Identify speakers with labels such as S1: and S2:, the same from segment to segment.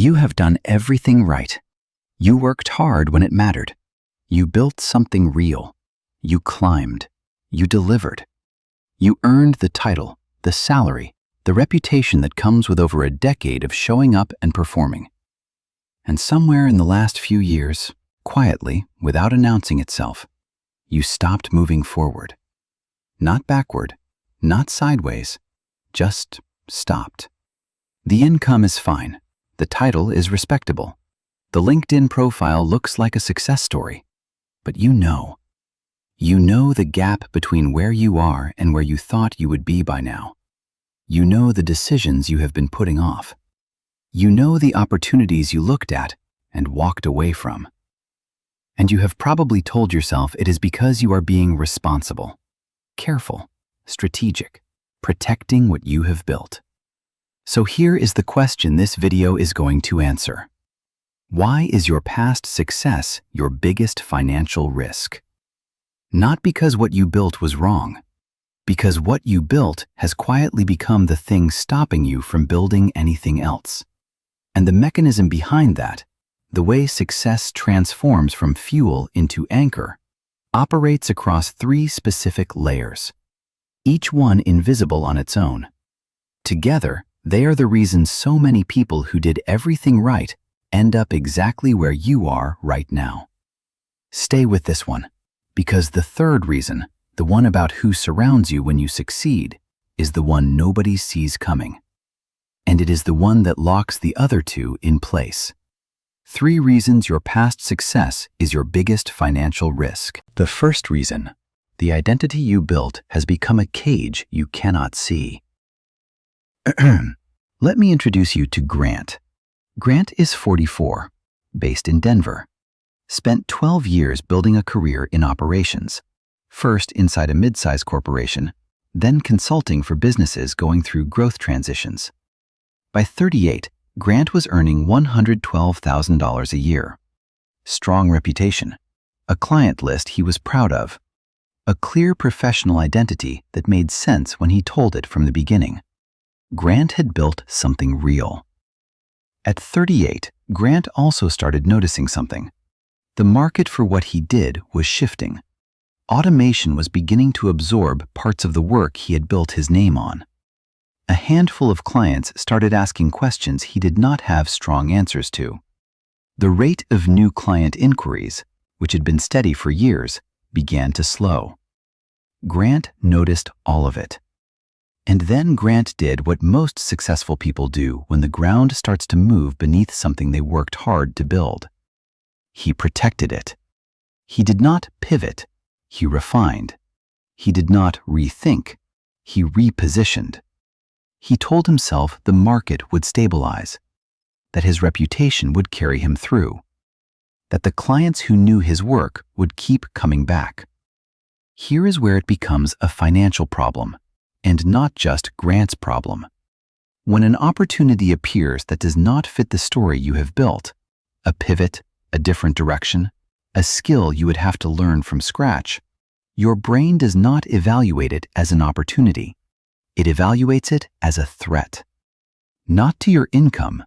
S1: You have done everything right. You worked hard when it mattered. You built something real. You climbed. You delivered. You earned the title, the salary, the reputation that comes with over a decade of showing up and performing. And somewhere in the last few years, quietly, without announcing itself, you stopped moving forward. Not backward, not sideways, just stopped. The income is fine. The title is respectable. The LinkedIn profile looks like a success story. But you know the gap between where you are and where you thought you would be by now. You know the decisions you have been putting off. You know the opportunities you looked at and walked away from. And you have probably told yourself it is because you are being responsible, careful, strategic, protecting what you have built. So here is the question this video is going to answer. Why is your past success your biggest financial risk? Not because what you built was wrong, because what you built has quietly become the thing stopping you from building anything else. And the mechanism behind that, the way success transforms from fuel into anchor, operates across 3 specific layers, each one invisible on its own. Together, they are the reason so many people who did everything right end up exactly where you are right now. Stay with this one, because the third reason, the one about who surrounds you when you succeed, is the one nobody sees coming. And it is the one that locks the other 2 in place. 3 reasons your past success is your biggest financial risk. The first reason, the identity you built has become a cage you cannot see. Let me introduce you to Grant. Grant is 44, based in Denver. Spent 12 years building a career in operations, first inside a mid-size corporation, then consulting for businesses going through growth transitions. By 38, Grant was earning $112,000 a year. Strong reputation, a client list he was proud of, a clear professional identity that made sense when he told it from the beginning. Grant had built something real. At 38, Grant also started noticing something. The market for what he did was shifting. Automation was beginning to absorb parts of the work he had built his name on. A handful of clients started asking questions he did not have strong answers to. The rate of new client inquiries, which had been steady for years, began to slow. Grant noticed all of it. And then Grant did what most successful people do when the ground starts to move beneath something they worked hard to build. He protected it. He did not pivot, he refined. He did not rethink, he repositioned. He told himself the market would stabilize, that his reputation would carry him through, that the clients who knew his work would keep coming back. Here is where it becomes a financial problem, and not just Grant's problem. When an opportunity appears that does not fit the story you have built, a pivot, a different direction, a skill you would have to learn from scratch, your brain does not evaluate it as an opportunity. It evaluates it as a threat. Not to your income,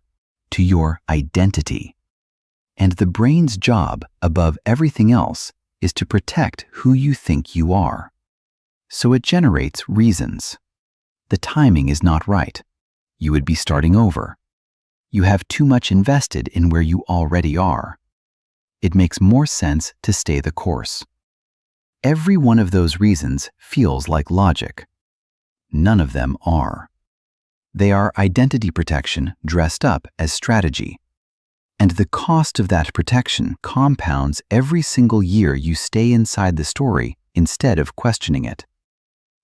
S1: to your identity. And the brain's job, above everything else, is to protect who you think you are. So it generates reasons. The timing is not right. You would be starting over. You have too much invested in where you already are. It makes more sense to stay the course. Every one of those reasons feels like logic. None of them are. They are identity protection dressed up as strategy. And the cost of that protection compounds every single year you stay inside the story instead of questioning it.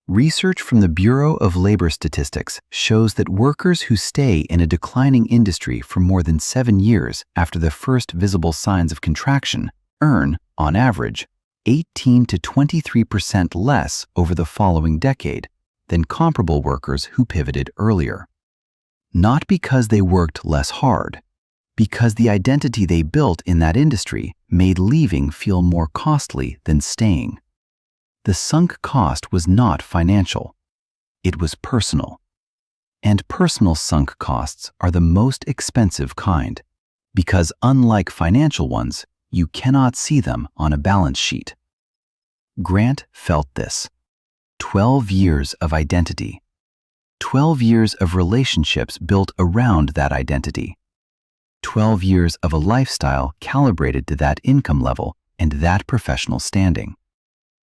S1: Research from the Bureau of Labor Statistics shows that workers who stay in a declining industry for more than 7 years after the first visible signs of contraction earn, on average, 18 to 23% less over the following decade than comparable workers who pivoted earlier. Not because they worked less hard, because the identity they built in that industry made leaving feel more costly than staying. The sunk cost was not financial. It was personal. And personal sunk costs are the most expensive kind, because unlike financial ones, you cannot see them on a balance sheet. Grant felt this. 12 years of identity. 12 years of relationships built around that identity. 12 years of a lifestyle calibrated to that income level and that professional standing.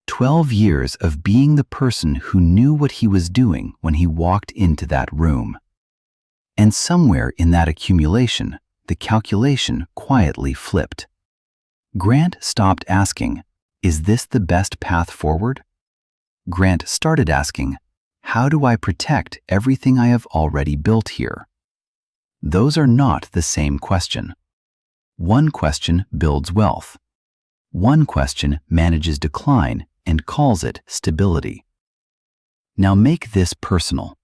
S1: 12 years of being the person who knew what he was doing when he walked into that room. And somewhere in that accumulation, the calculation quietly flipped. Grant stopped asking, "Is this the best path forward?" Grant started asking, "How do I protect everything I have already built here?" Those are not the same question. One question builds wealth. One question manages decline and calls it stability. Now make this personal.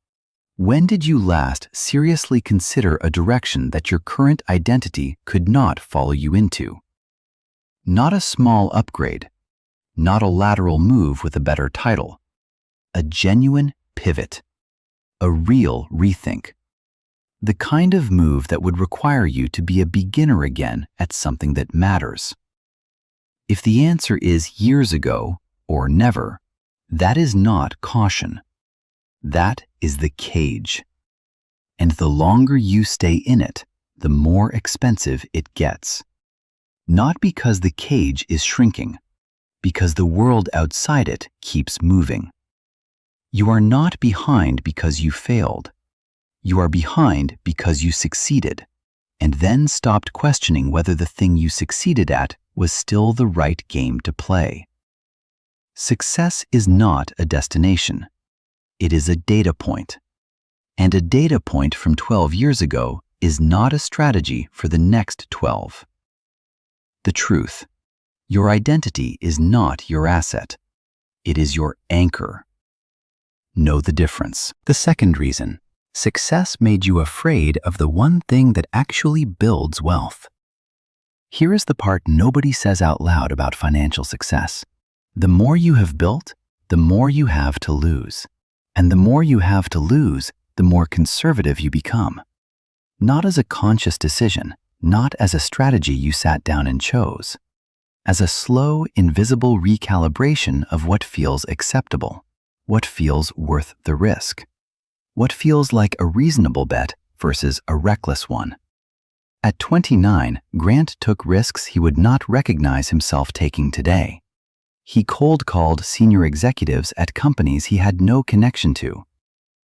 S1: When did you last seriously consider a direction that your current identity could not follow you into? Not a small upgrade, not a lateral move with a better title, a genuine pivot, a real rethink. The kind of move that would require you to be a beginner again at something that matters. If the answer is years ago or never, that is not caution. That is the cage. And the longer you stay in it, the more expensive it gets. Not because the cage is shrinking, because the world outside it keeps moving. You are not behind because you failed. You are behind because you succeeded, and then stopped questioning whether the thing you succeeded at was still the right game to play. Success is not a destination. It is a data point. And a data point from 12 years ago is not a strategy for the next 12. The truth: your identity is not your asset. It is your anchor. Know the difference. The second reason: success made you afraid of the one thing that actually builds wealth. Here is the part nobody says out loud about financial success. The more you have built, the more you have to lose. And the more you have to lose, the more conservative you become. Not as a conscious decision, not as a strategy you sat down and chose. As a slow, invisible recalibration of what feels acceptable, what feels worth the risk, what feels like a reasonable bet versus a reckless one. At 29, Grant took risks he would not recognize himself taking today. He cold-called senior executives at companies he had no connection to.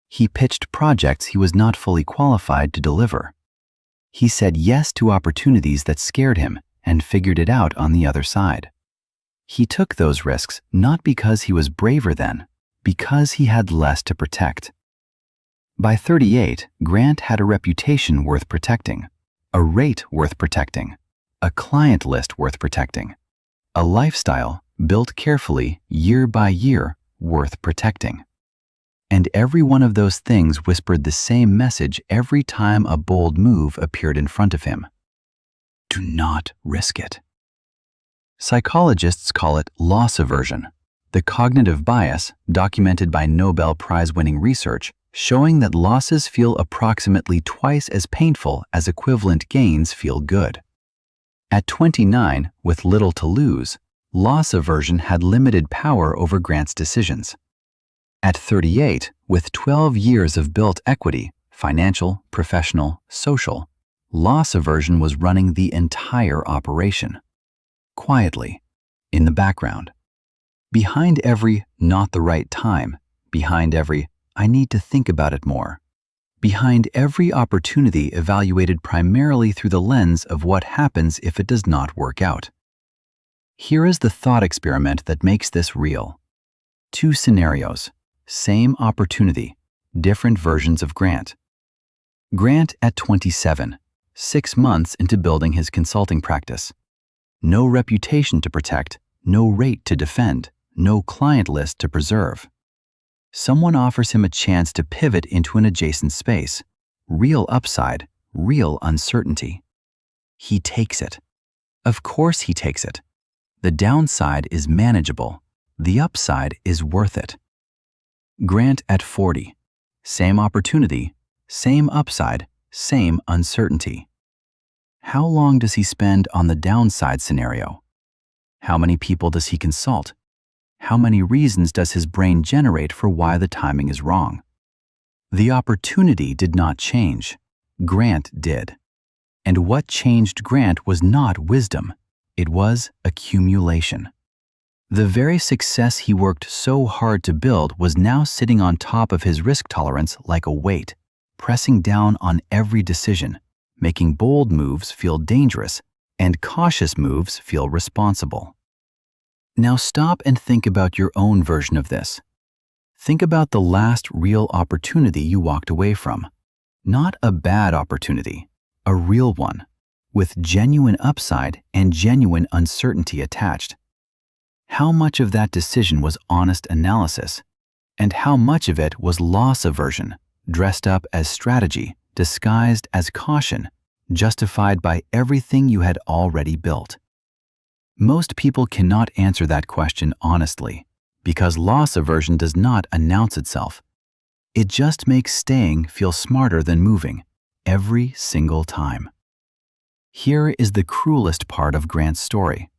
S1: He pitched projects he was not fully qualified to deliver. He said yes to opportunities that scared him and figured it out on the other side. He took those risks not because he was braver then, because he had less to protect. By 38, Grant had a reputation worth protecting, a rate worth protecting, a client list worth protecting, a lifestyle built carefully year by year worth protecting. And every one of those things whispered the same message every time a bold move appeared in front of him. Do not risk it. Psychologists call it loss aversion, the cognitive bias documented by Nobel Prize-winning research showing that losses feel approximately twice as painful as equivalent gains feel good. At 29, with little to lose, loss aversion had limited power over Grant's decisions. At 38, with 12 years of built equity, financial, professional, social, loss aversion was running the entire operation. Quietly, in the background. Behind every "not the right time," behind every "I need to think about it more," behind every opportunity evaluated primarily through the lens of what happens if it does not work out. Here is the thought experiment that makes this real. Two scenarios, same opportunity, different versions of Grant. Grant at 27, 6 months into building his consulting practice. No reputation to protect, no rate to defend, no client list to preserve. Someone offers him a chance to pivot into an adjacent space. Real upside, real uncertainty. He takes it. Of course he takes it. The downside is manageable. The upside is worth it. Grant at 40. Same opportunity, same upside, same uncertainty. How long does he spend on the downside scenario? How many people does he consult? How many reasons does his brain generate for why the timing is wrong? The opportunity did not change. Grant did. And what changed Grant was not wisdom. It was accumulation. The very success he worked so hard to build was now sitting on top of his risk tolerance like a weight, pressing down on every decision, making bold moves feel dangerous and cautious moves feel responsible. Now stop and think about your own version of this. Think about the last real opportunity you walked away from. Not a bad opportunity, a real one, with genuine upside and genuine uncertainty attached. How much of that decision was honest analysis, and how much of it was loss aversion, dressed up as strategy, disguised as caution, justified by everything you had already built? Most people cannot answer that question honestly, because loss aversion does not announce itself. It just makes staying feel smarter than moving, every single time. Here is the cruelest part of Grant's story.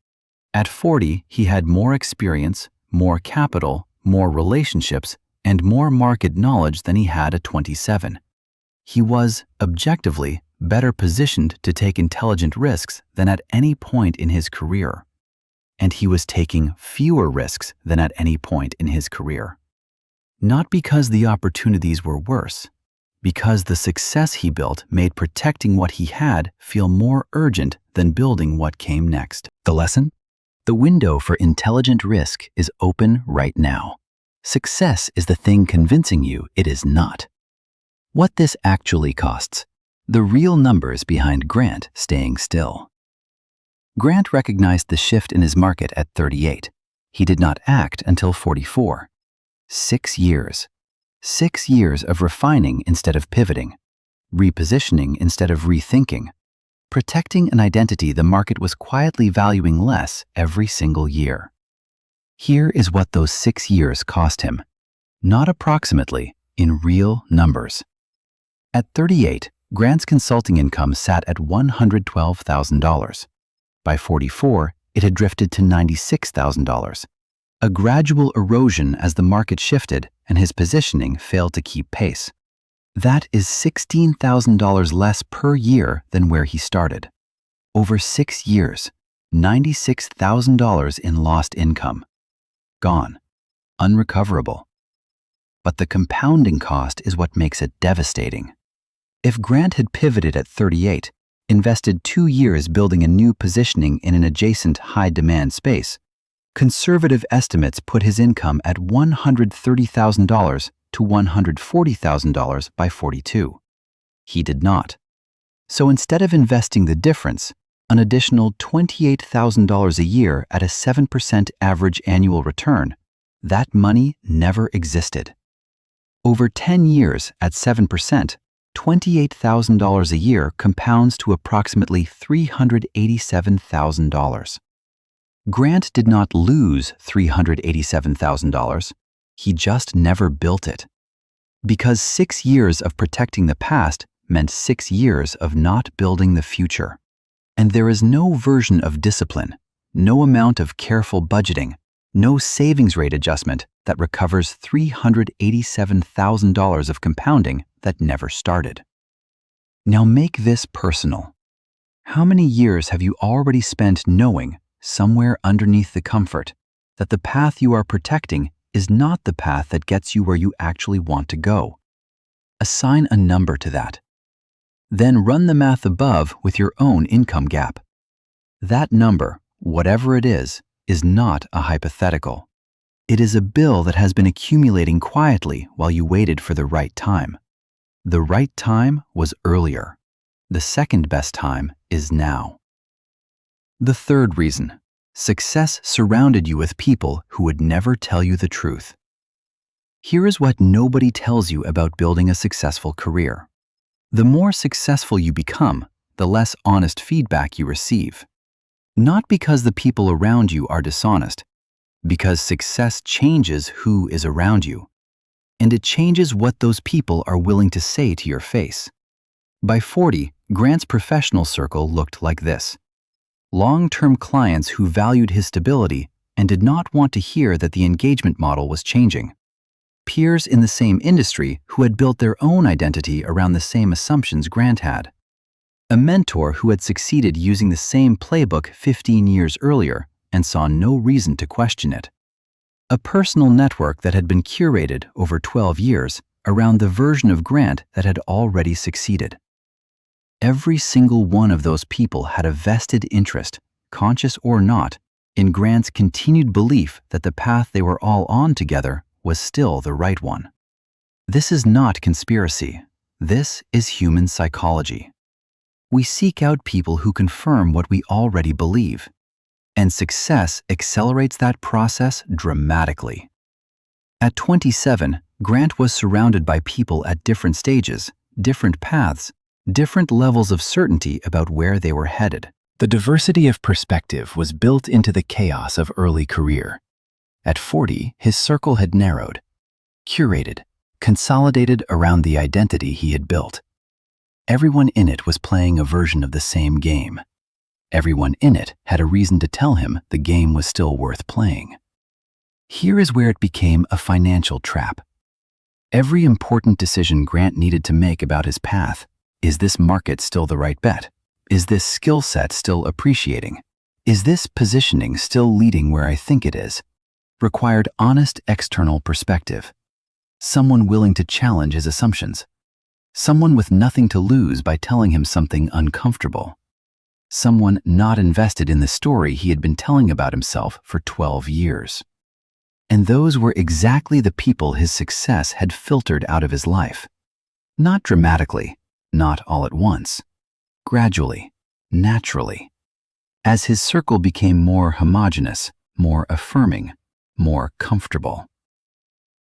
S1: At 40, he had more experience, more capital, more relationships, and more market knowledge than he had at 27. He was, objectively, better positioned to take intelligent risks than at any point in his career. And he was taking fewer risks than at any point in his career. Not because the opportunities were worse, because the success he built made protecting what he had feel more urgent than building what came next. The lesson? The window for intelligent risk is open right now. Success is the thing convincing you it is not. What this actually costs, the real numbers behind Grant staying still. Grant recognized the shift in his market at 38. He did not act until 44. 6 years. 6 years of refining instead of pivoting, repositioning instead of rethinking, protecting an identity the market was quietly valuing less every single year. Here is what those 6 years cost him, not approximately, in real numbers. At 38, Grant's consulting income sat at $112,000. By 44, it had drifted to $96,000. A gradual erosion as the market shifted and his positioning failed to keep pace. That is $16,000 less per year than where he started. Over 6 years, $96,000 in lost income. Gone. Unrecoverable. But the compounding cost is what makes it devastating. If Grant had pivoted at 38, invested 2 years building a new positioning in an adjacent high-demand space, conservative estimates put his income at $130,000 to $140,000 by 42. He did not. So instead of investing the difference, an additional $28,000 a year at a 7% average annual return, that money never existed. Over 10 years at 7%, $28,000 a year compounds to approximately $387,000. Grant did not lose $387,000. He just never built it. Because 6 years of protecting the past meant 6 years of not building the future. And there is no version of discipline, no amount of careful budgeting, no savings rate adjustment that recovers $387,000 of compounding that never started. Now make this personal. How many years have you already spent knowing, somewhere underneath the comfort, that the path you are protecting is not the path that gets you where you actually want to go? Assign a number to that. Then run the math above with your own income gap. That number, whatever it is not a hypothetical. It is a bill that has been accumulating quietly while you waited for the right time. The right time was earlier. The second best time is now. The third reason, success surrounded you with people who would never tell you the truth. Here is what nobody tells you about building a successful career. The more successful you become, the less honest feedback you receive. Not because the people around you are dishonest, because success changes who is around you. and it changes what those people are willing to say to your face. By 40, Grant's professional circle looked like this. Long-term clients who valued his stability and did not want to hear that the engagement model was changing. Peers in the same industry who had built their own identity around the same assumptions Grant had. A mentor who had succeeded using the same playbook 15 years earlier and saw no reason to question it. A personal network that had been curated over 12 years around the version of Grant that had already succeeded. Every single one of those people had a vested interest, conscious or not, in Grant's continued belief that the path they were all on together was still the right one. This is not conspiracy. This is human psychology. We seek out people who confirm what we already believe, and success accelerates that process dramatically. At 27, Grant was surrounded by people at different stages, different paths, different levels of certainty about where they were headed. The diversity of perspective was built into the chaos of early career. At 40, his circle had narrowed, curated, consolidated around the identity he had built. Everyone in it was playing a version of the same game. Everyone in it had a reason to tell him the game was still worth playing. Here is where it became a financial trap. Every important decision Grant needed to make about his path, is this market still the right bet? Is this skill set still appreciating? Is this positioning still leading where I think it is? Required honest external perspective. Someone willing to challenge his assumptions. Someone with nothing to lose by telling him something uncomfortable. Someone not invested in the story he had been telling about himself for 12 years. And those were exactly the people his success had filtered out of his life. Not dramatically, not all at once. Gradually, naturally. As his circle became more homogeneous, more affirming, more comfortable.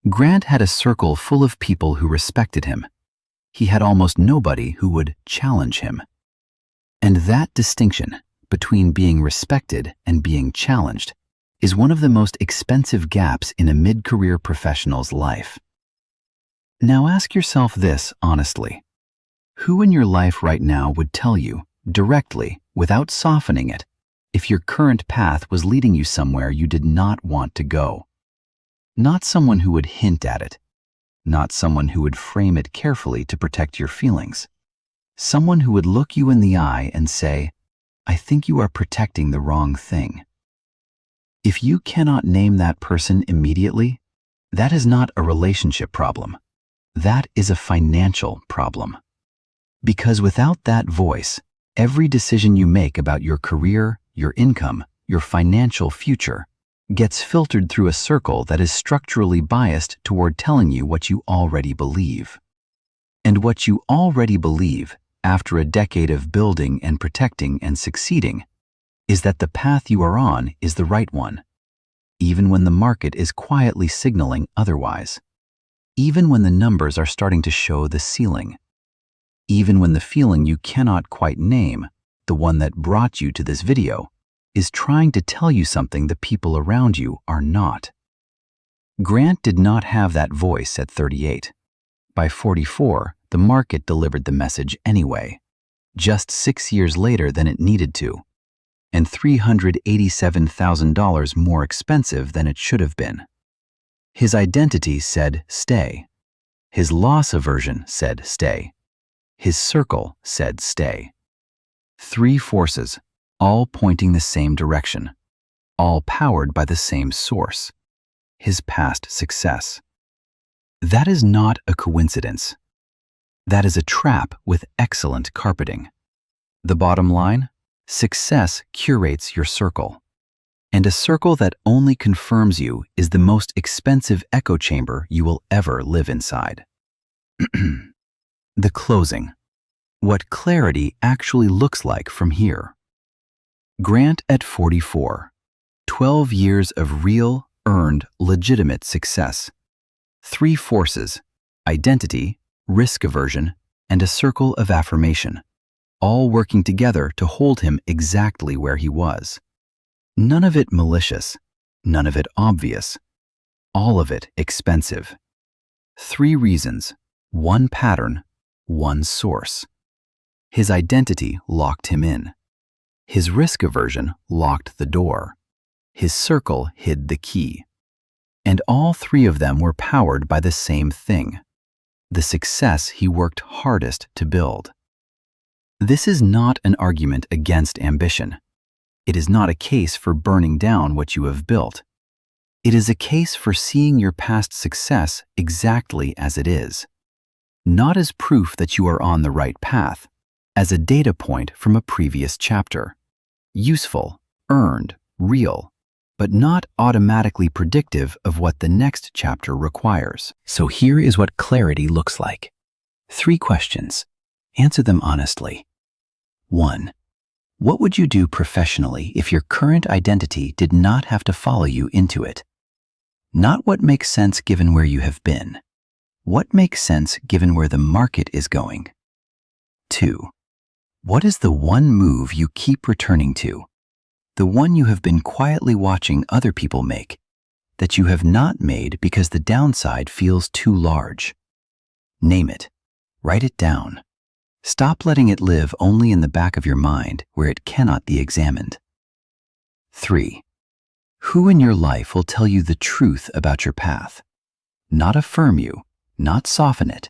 S1: Grant had a circle full of people who respected him. He had almost nobody who would challenge him. And that distinction between being respected and being challenged is one of the most expensive gaps in a mid-career professional's life. Now ask yourself this honestly. Who in your life right now would tell you, directly, without softening it, if your current path was leading you somewhere you did not want to go? Not someone who would hint at it. Not someone who would frame it carefully to protect your feelings. Someone who would look you in the eye and say, I think you are protecting the wrong thing. If you cannot name that person immediately, that is not a relationship problem. That is a financial problem. Because without that voice, every decision you make about your career, your income, your financial future, gets filtered through a circle that is structurally biased toward telling you what you already believe. And what you already believe, after a decade of building and protecting and succeeding, is that the path you are on is the right one, even when the market is quietly signaling otherwise, even when the numbers are starting to show the ceiling, even when the feeling you cannot quite name, the one that brought you to this video, is trying to tell you something the people around you are not. Grant did not have that voice at 38. By 44, the market delivered the message anyway, just 6 years later than it needed to, and $387,000 more expensive than it should have been. His identity said stay. His loss aversion said stay. His circle said stay. 3 forces, all pointing the same direction, all powered by the same source, his past success. That is not a coincidence. That is a trap with excellent carpeting. The bottom line? Success curates your circle. And a circle that only confirms you is the most expensive echo chamber you will ever live inside. The closing. What clarity actually looks like from here. Grant at 44. 12 years of real, earned, legitimate success. 3 forces, identity, risk aversion, and a circle of affirmation, all working together to hold him exactly where he was. None of it malicious, none of it obvious, all of it expensive. 3 reasons, 1 pattern, 1 source. His identity locked him in. His risk aversion locked the door. His circle hid the key. And all 3 of them were powered by the same thing, the success he worked hardest to build. This is not an argument against ambition. It is not a case for burning down what you have built. It is a case for seeing your past success exactly as it is, not as proof that you are on the right path, as a data point from a previous chapter. Useful, earned, real, but not automatically predictive of what the next chapter requires. So here is what clarity looks like. 3 questions. Answer them honestly. 1. What would you do professionally if your current identity did not have to follow you into it? Not what makes sense given where you have been. What makes sense given where the market is going? 2. What is the one move you keep returning to? The one you have been quietly watching other people make, that you have not made because the downside feels too large. Name it. Write it down. Stop letting it live only in the back of your mind where it cannot be examined. 3. Who in your life will tell you the truth about your path? Not affirm you, not soften it.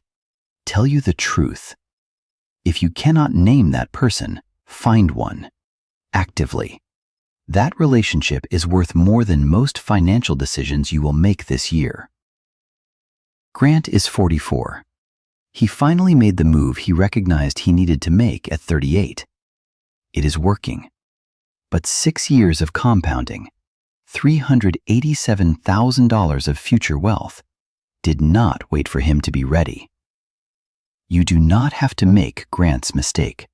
S1: Tell you the truth. If you cannot name that person, find one. Actively. That relationship is worth more than most financial decisions you will make this year. Grant is 44. He finally made the move he recognized he needed to make at 38. It is working. But 6 years of compounding, $387,000 of future wealth, did not wait for him to be ready. You do not have to make Grant's mistake.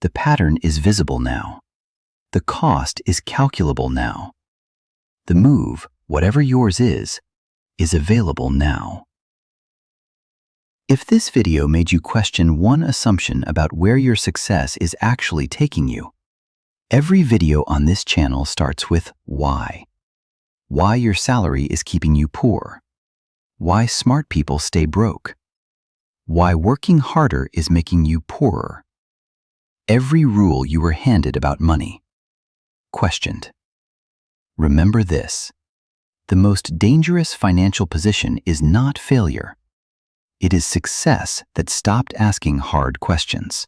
S1: The pattern is visible now. The cost is calculable now. The move, whatever yours is available now. If this video made you question one assumption about where your success is actually taking you, every video on this channel starts with why. Why your salary is keeping you poor. Why smart people stay broke. Why working harder is making you poorer. Every rule you were handed about money. Questioned. Remember this. The most dangerous financial position is not failure. It is success that stopped asking hard questions.